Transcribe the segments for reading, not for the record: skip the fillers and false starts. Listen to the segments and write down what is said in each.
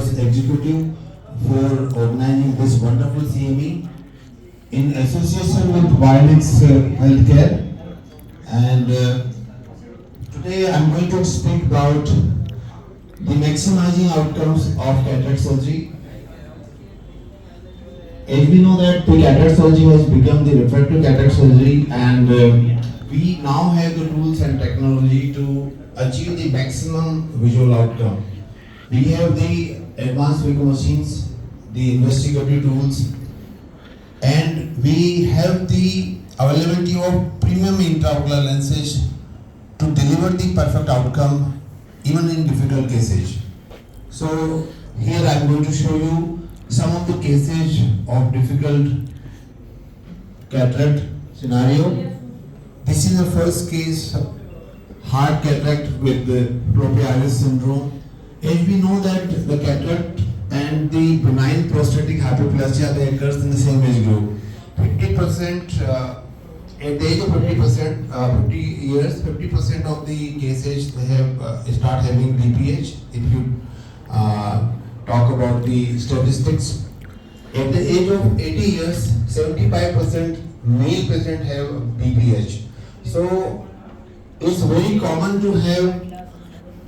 KDOS executive for organizing this wonderful CME in association with Vyonics Healthcare. And today I'm going to speak about the maximizing outcomes of cataract surgery. As we know that the cataract surgery has become the refractive cataract surgery, and we now have the tools and technology to achieve the maximum visual outcome. We have the advanced phaco machines, the investigative tools, and we have the availability of premium intraocular lenses to deliver the perfect outcome even in difficult cases. So here I am going to show you some of the cases of difficult cataract scenario. This is the first case, hard cataract with the propy-iris syndrome. As we know that the cataract and the benign prostatic hyperplasia, they occurs in the same age group. 50% at the age of 50 years, 50% of the cases they have start having BPH. If you talk about the statistics, at the age of 80 years, 75% male patient have BPH. So it's very common to have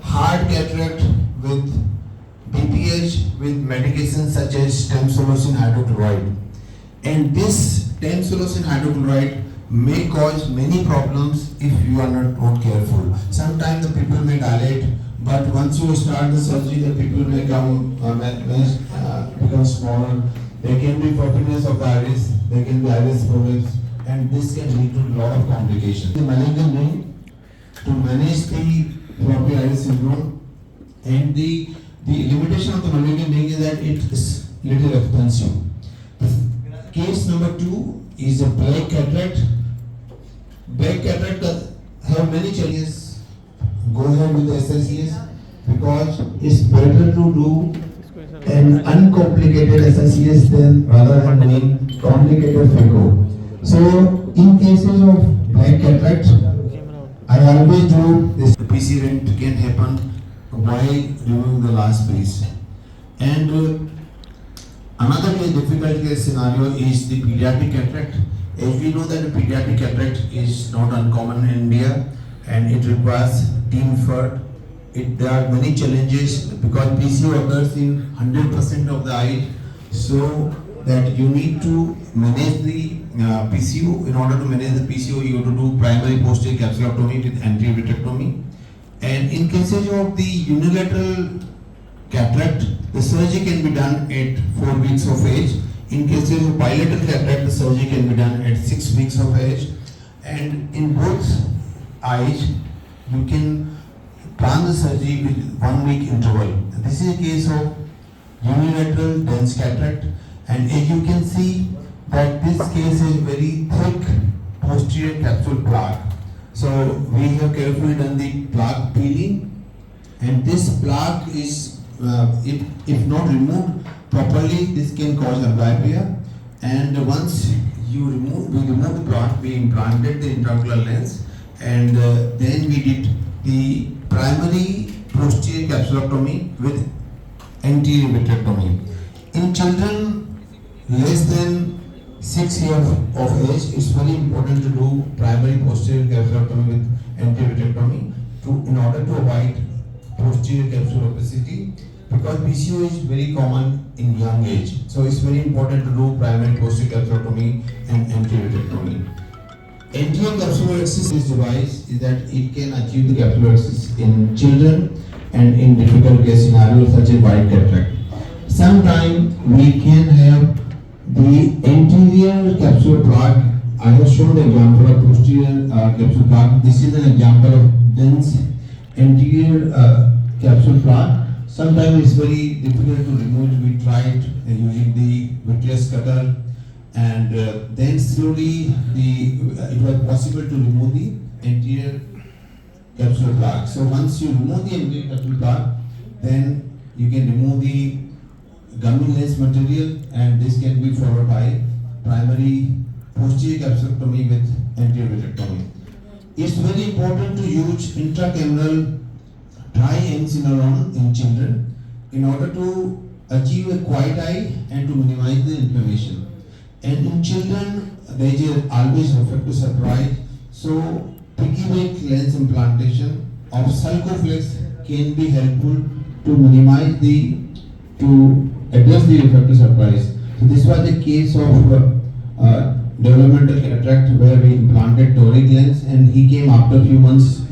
hard cataract with BPH with medications such as tamsulosin hydrochloride. And this tamsulosin hydrochloride may cause many problems if you are not careful. Sometimes the people may dilate, but once you start the surgery, the people may become smaller. There can be purpiness of the iris, there can be iris polyps, and this can lead to a lot of complications. The malignant ring to manage the propy-iris syndrome, and the limitation of the malignant ring is that it is little expensive. Case number 2 is a black cataract. Black cataract have many challenges. Go ahead with the SSCS because it's better to do an uncomplicated SSCS than rather than doing complicated phaco. So in cases of black cataract, I always do this. The PC rent can happen while removing the last piece. And another difficult case scenario is the pediatric cataract. As we know that the pediatric cataract is not uncommon in India and it requires team effort. There are many challenges because PCO occurs in 100% of the eye, so that you need to manage the PCO. In order to manage the PCO, you have to do primary posterior capsulotomy with anterior vitrectomy. And in cases of the unilateral cataract, the surgery can be done at 4 weeks of age. In cases of bilateral cataract, the surgery can be done at 6 weeks of age. And in both eyes, you can plan the surgery with 1 week interval. This is a case of unilateral dense cataract, and as you can see that this case is very thick posterior capsule plaque. So we have carefully done the plaque peeling, and this plaque is if not removed properly, this can cause amblyopia. And once we remove the plaque, we implanted the intraocular lens, and then we did the primary posterior capsulotomy with anterior vitrectomy. In children less than 6 years of age, it's very important to do primary posterior capsulotomy with anterior vitrectomy in order to avoid posterior capsule opacity, because PCO is very common in young age. So it's very important to do primary posterior capsulotomy and anterior vitrectomy. Anterior capsular axis device is that it can achieve the capsular axis in children and in difficult case scenarios such as white cataract. Sometimes we can have the anterior capsular plaque. I have shown the example of posterior capsular plaque. This is an example of dense anterior capsule plaque. Sometimes it's very difficult to remove it. We tried using the vitreous cutter, and then slowly it was possible to remove the anterior capsular plaque. So once you remove the anterior capsular plaque, then you can remove the gummy lens material, and this can be followed by primary posterior capsulotomy with anterior vitrectomy. It's very important to use intracameral triamcinolone in children in order to achieve a quiet eye and to minimize the inflammation. And in children, there is always refractive surprise. So piggyback lens implantation of sulcoflex can be helpful to minimize to address the refractive surprise. So this was a case of developmental cataract where we implanted toric lens, and he came after a few months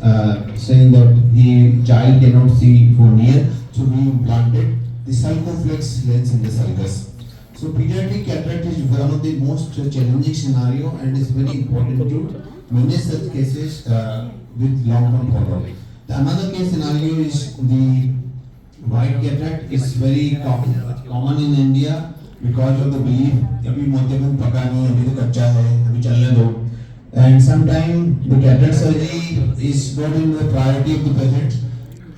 saying that the child cannot see for near, so we implanted the sulcoflex lens in the sulcus. So pediatric cataract is one of the most challenging scenario and is very important to manage such cases with long-term follow-up. Another case scenario is the white cataract. Is very common in India because of the belief अभी मोतियाबिंद पका नहीं, अभी तो कच्चा है, अभी चलने दो. And sometimes the cataract surgery is not in the priority of the patients,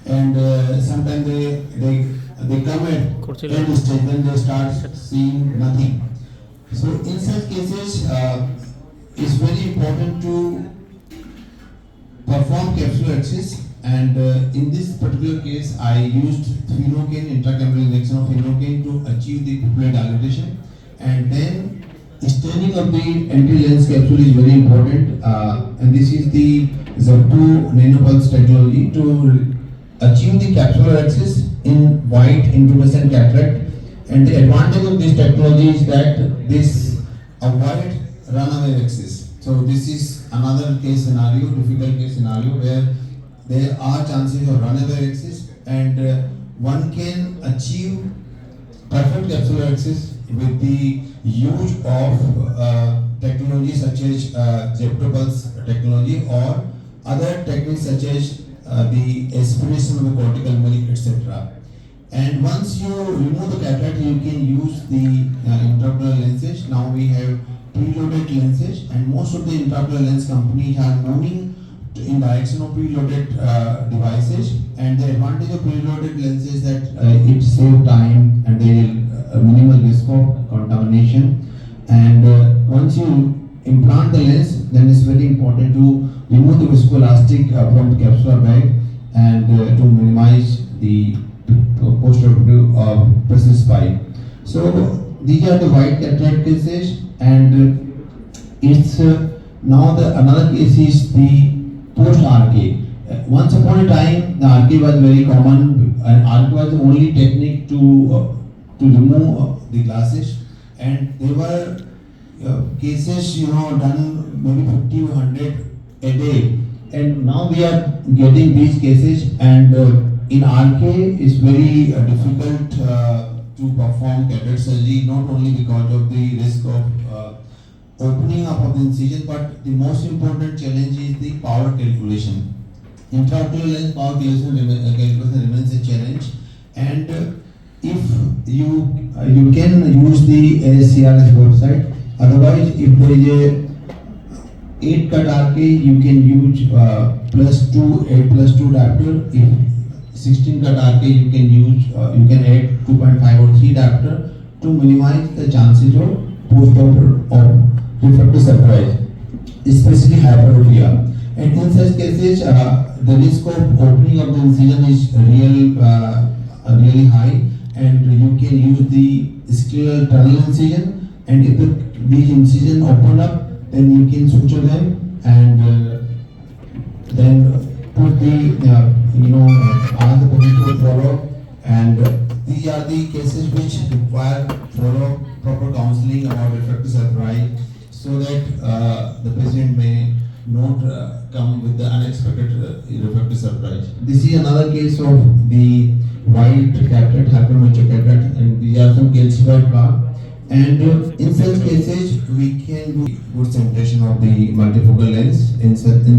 and sometimes they come at end stage when they start seeing nothing. So in such cases, it's very important to perform capsular access. And in this particular case, I used phenocane, intracameral injection of phenocane to achieve the pupillary dilatation. And then staining of the anti-lens capsule is very important. And this is the Z2 nanopulse technology to achieve the capsular access in white intumescent cataract. And the advantage of this technology is that this avoid runaway access. So this is another case scenario, difficult case scenario where there are chances of runaway access, and one can achieve perfect capsular access with the use of technology such as Zeptopulse technology or other techniques such as the aspiration of the cortical milk, etc. And once you remove the cataract, you can use the intraocular lenses. Now we have preloaded lenses, and most of the intraocular lens companies are moving in direction of preloaded devices. And the advantage of preloaded lenses is that it saves time and there is minimal risk of contamination. And once you implant the lens, then it's very important to remove the viscoelastic from the capsular bag and to minimize the postoperative pressure spike. So these are the white cataract cases, and it's now the another case is the post-RK. Once upon a time, the RK was very common, and RK was the only technique to remove the glasses, and there were cases done maybe 50 or 100 a day, and now we are getting these cases, and in RK it's very difficult to perform cataract surgery, not only because of the risk of opening up of the incision, but the most important challenge is the power calculation. Intraocular lens power calculation remains a challenge, and if you can use the NSCRS website. Otherwise, if there is a 8 cut RK, you can use +2 8+2 diopter. If 16 cut RK, you can use you can add 2.5 or 3 diopter to minimize the chances of post-op or refractive surprise, especially hyperopia. And in such cases, the risk of opening of the incision is really high, and you can use the scleral tunnel incision. And if these incisions open up, then you can suture them and then put the ask the patient to follow. And these are the cases which require follow proper counseling about refractive surprise, so that the patient may not come with the unexpected refractive surprise. This is another case of the white cataract, hypermature cataract, and these are some calcified plaque. And in such cases, we can do good centration of the multifocal lens in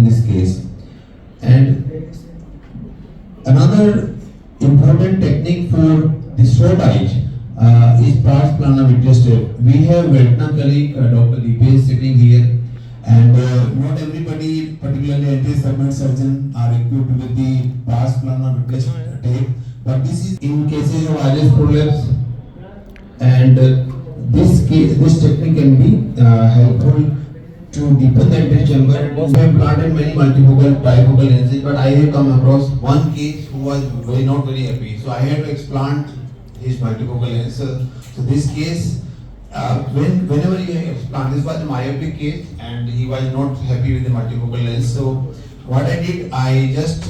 this case. And another important technique for the short eyes is pars plana vitreous tape. We have retina colleague Dr. Deepesh sitting here, and not everybody, particularly anti-segment surgeon, are equipped with the pars plana vitreous tape. But this is in cases of iris prolapse, and this technique can be helpful to deepen the anterior chamber. We have planted many multifocal, trifocal lenses, but I have come across one case who was not very happy. So I had to explant his multifocal lens. So this case, whenever you explant, this was a myopic case and he was not happy with the multifocal lens. So what I did, I just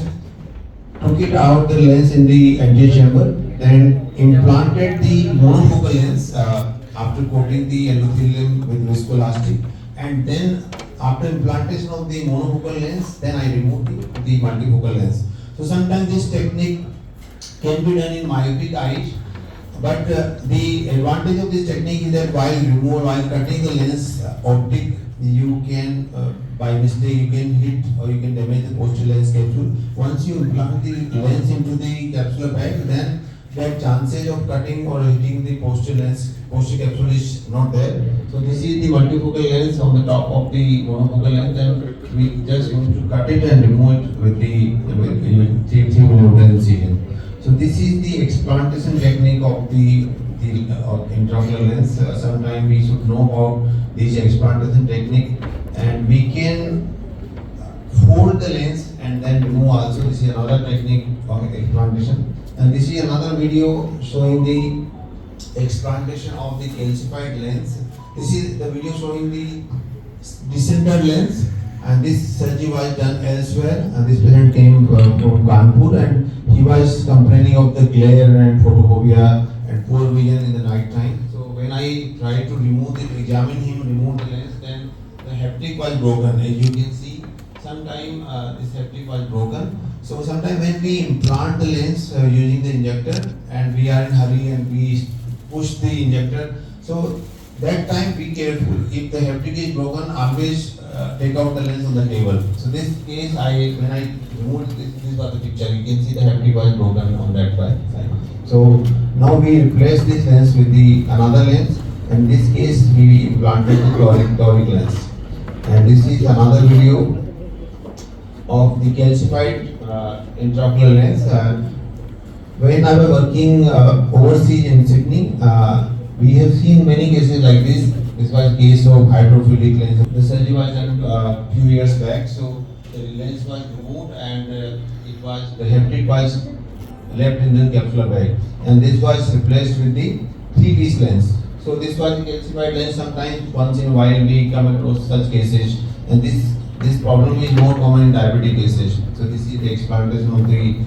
took it out the lens in the anterior chamber, then implanted the monofocal lens after coating the endothelium with viscoelastic, and then after implantation of the monofocal lens, then I removed the multifocal lens. So sometimes this technique can be done in myopic eyes, but the advantage of this technique is that while cutting the lens optic, you can by mistake you can hit or you can damage the posterior lens capsule. Once you implant the lens into the capsular bag, then that chances of cutting or hitting the posterior capsule is not there. So this is the multifocal lens on the top of the monofocal lens, and we just going to cut it and remove it with the 3mm incision. So this is the explantation technique of the intraocular lens. Sometimes we should know about this explantation technique, and we can fold the lens and then remove also. This is another technique of explantation, and this is another video showing the explantation of the calcified lens. This is the video showing the decentered lens, and this surgery was done elsewhere, and this patient came from Kanpur, and he was complaining of the glare and photophobia and poor vision in the night time. So when I tried to examine him, remove the lens, then the haptic was broken. As you can see, sometime this haptic was broken. So sometimes when we implant the lens using the injector, and we are in hurry and we push the injector, so that time be careful. If the haptic is broken, always take out the lens on the table. So this case, when I removed this was the picture. You can see the haptic was broken on that side. So now we replace this lens with another lens. In this case, we implanted the toric lens. And this is another video of the calcified intraocular lens. When I was working overseas in Sydney, we have seen many cases like this. This was a case of hydrophilic lens. The surgery was done a few years back. So the lens was removed, and the haptic was left in the capsular bag, and this was replaced with the 3-piece lens. So this was a calcified lens. Sometimes once in a while we come across such cases, and this problem is more common in diabetic cases. So this is the explantation of the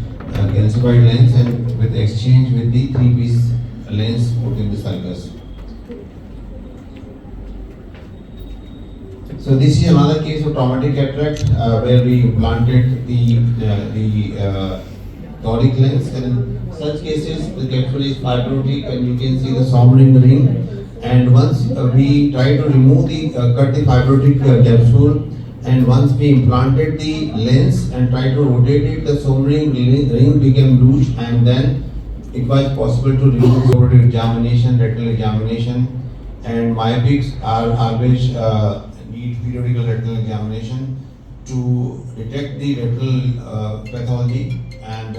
calcified lens, and with exchange with the 3-piece lens put in the sulcus. So this is another case of traumatic cataract where we implanted the toric lens, and in such cases the capsule is fibrotic, and you can see the sombering ring. And once we try to remove cut the fibrotic capsule, and once we implanted the lens and try to rotate it, the sombering ring became loose, and then it was possible to remove the examination, retinal examination, and myopics are always need periodical retinal examination to detect the retinal pathology. And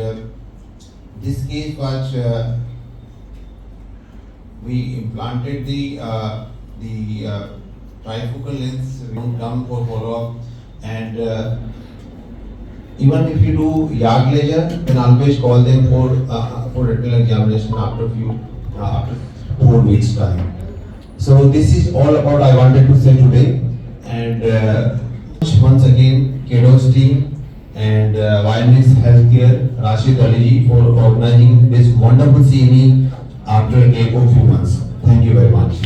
this case was we implanted the trifocal lens. We don't come for follow-up, and even if you do yard laser, then always call them for retinal examination after 4 weeks time. So this is all about I wanted to say today, and once again KDOS team and Vyonics Healthcare, Rashid for organizing this wonderful CME after a gap of few months. Thank you very much.